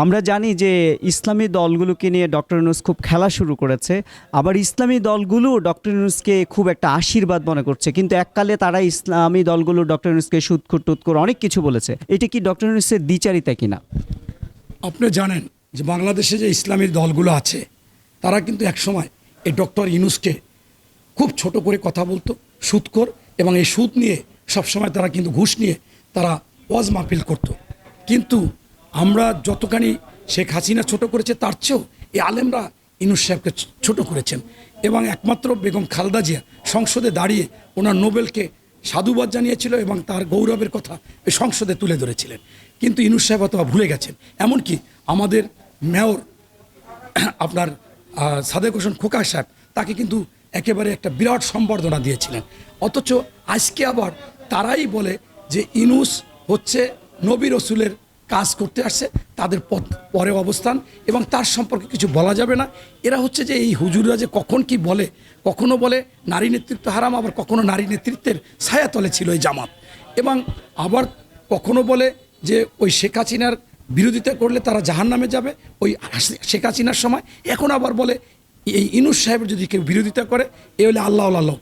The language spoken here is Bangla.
আমরা জানি যে ইসলামী দলগুলোকে নিয়ে ডক্টর ইউনূস খুব খেলা শুরু করেছে, আবার ইসলামী দলগুলো ডক্টর ইউনূসকে খুব একটা আশীর্বাদ মনে করছে, কিন্তু এককালে তারা ইসলামী দলগুলো ডক্টর ইউনূসকে সুদখোর টুৎখোর অনেক কিছু বলেছে। এটা কি ডক্টর ইউনূসের দ্বিচারিতা কিনা? আপনি জানেন যে বাংলাদেশে যে ইসলামী দলগুলো আছে তারা কিন্তু একসময় এই ডক্টর ইউনূসকে খুব ছোট করে কথা বলতো, সুদখোর, এবং এই সুদ নিয়ে সবসময় তারা কিন্তু ঘুষ নিয়ে তারা ওয়াজ মাহফিল করতো। কিন্তু আমরা যতখানি শেখ হাসিনা ছোট করেছে তার চেয়েও এই আলেমরা ইউনূস সাহেবকে ছোট করেছেন, এবং একমাত্র বেগম খালেদা জিয়া সংসদে দাঁড়িয়ে ওনার নোবেলকে সাধুবাদ জানিয়েছিল এবং তার গৌরবের কথা এই সংসদে তুলে ধরেছিলেন। কিন্তু ইউনূস সাহেব অথবা ভুলে গেছেন। এমনকি আমাদের মেয়র আপনার সাদেক হোসেন খোকা সাহেব তাকে কিন্তু একেবারে একটা বিরাট সম্বর্ধনা দিয়েছিলেন। অথচ আজকে আবার তারাই বলে যে ইউনূস হচ্ছে নবী রসুলের কাজ করতে আসছে, তাদের পরে অবস্থান এবং তার সম্পর্কে কিছু বলা যাবে না। এরা হচ্ছে যে এই হুজুররা যে কখন কি বলে, কখনো বলে নারী নেতৃত্ব হারাম, আবার কখনো নারী নেতৃত্বের ছায়াতলে ছিল এই জামাত, এবং আবার কখনো বলে যে ওই শেখ হাসিনার বিরোধিতা করলে তারা জাহান্নামে যাবে ওই শেখ হাসিনার সময়। এখন আবার বলে এই ইউনূস সাহেবের যদি কেউ বিরোধিতা করে এ হলে আল্লাহ আল্লাহ।